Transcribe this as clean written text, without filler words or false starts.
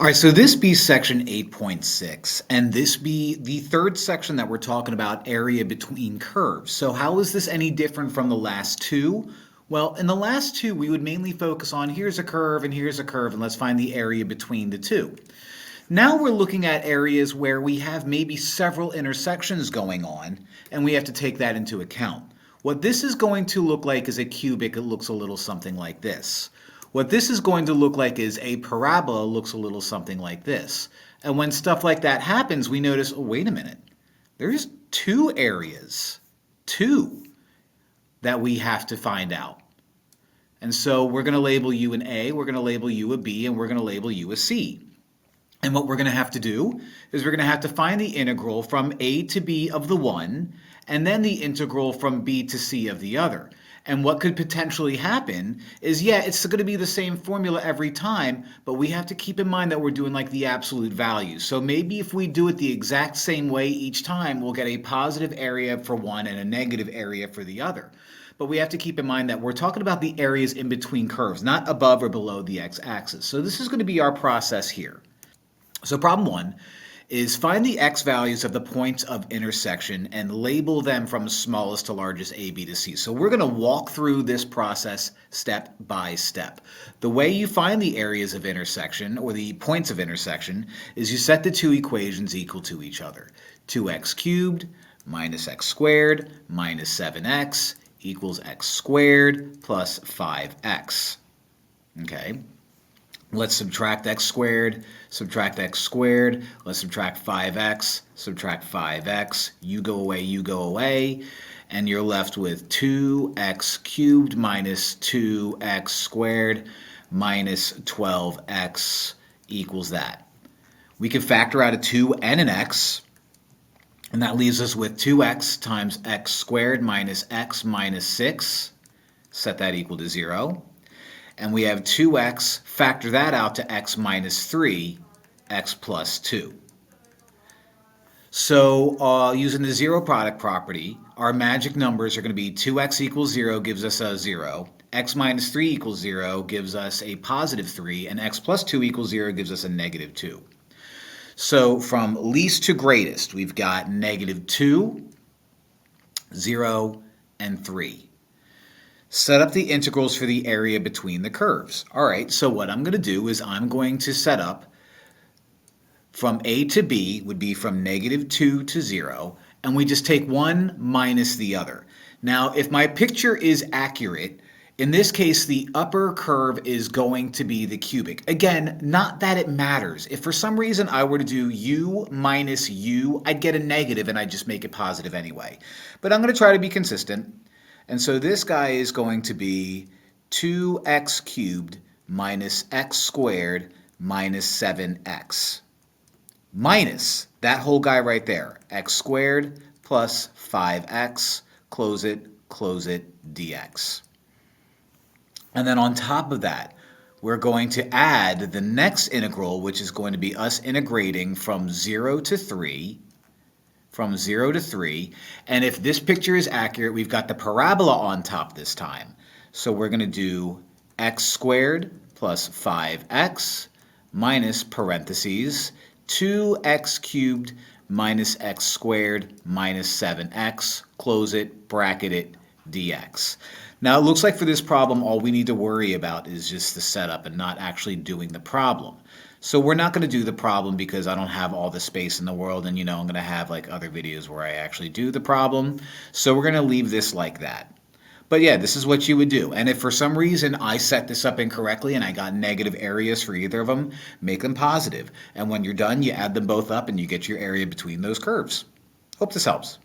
All right, so this be section 8.6, and this be the third section that we're talking about area between curves. So how is this any different from the last two? Well, in the last two, we would mainly focus on here's a curve and here's a curve, and let's find the area between the two. Now we're looking at areas where we have maybe several intersections going on, and we have to take that into account. What this is going to look like is a cubic. It looks a little something like this. What this is going to look like is a parabola looks a little something like this. And when stuff like that happens, we notice, oh, wait a minute, there's two areas, that we have to find out. And so we're going to label you an A, we're going to label you a B, and we're going to label you a C. And what we're going to have to do is we're going to have to find the integral from A to B of the one, and then the integral from B to C of the other. And what could potentially happen is, yeah, it's going to be the same formula every time, but we have to keep in mind that we're doing like the absolute value. So maybe if we do it the exact same way each time, we'll get a positive area for one and a negative area for the other. But we have to keep in mind that we're talking about the areas in between curves, not above or below the x-axis. So this is going to be our process here. So problem one is find the x values of the points of intersection and label them from smallest to largest A, B to C. So we're going to walk through this process step by step. The way you find the areas of intersection or the points of intersection is you set the two equations equal to each other. 2x cubed minus x squared minus 7x equals x squared plus 5x. Okay. Let's subtract x squared, subtract x squared. Let's subtract 5x, subtract 5x. You go away, and you're left with 2x cubed minus 2x squared minus 12x equals that. We can factor out a 2 and an x, and that leaves us with 2x times x squared minus x minus 6. Set that equal to 0. And we have 2x, factor that out to x minus 3, x plus 2. So using the zero product property, our magic numbers are going to be 2x equals 0 gives us a 0, x minus 3 equals 0 gives us a positive 3, and x plus 2 equals 0 gives us a negative 2. So from least to greatest, we've got negative 2, 0, and 3. Set up the integrals for the area between the curves. All right, so what I'm going to do is I'm going to set up from A to B would be from negative 2 to 0, and we just take one minus the other. Now, if my picture is accurate, in this case, the upper curve is going to be the cubic. Again, not that it matters. If for some reason I were to do u minus u, I'd get a negative and I'd just make it positive anyway. But I'm going to try to be consistent. And so this guy is going to be 2x cubed minus x squared minus 7x. Minus that whole guy right there, x squared plus 5x, close it, dx. And then on top of that, we're going to add the next integral, which is going to be us integrating from 0 to 3, and if this picture is accurate, we've got the parabola on top this time. So we're going to do x squared plus 5x minus parentheses 2x cubed minus x squared minus 7x, close it, bracket it, dx. Now it looks like for this problem all we need to worry about is just the setup and not actually doing the problem. So we're not going to do the problem because I don't have all the space in the world, and I'm going to have like other videos where I actually do the problem. So we're going to leave this like that. But yeah, this is what you would do. And if for some reason I set this up incorrectly and I got negative areas for either of them, make them positive. And when you're done, you add them both up and you get your area between those curves. Hope this helps.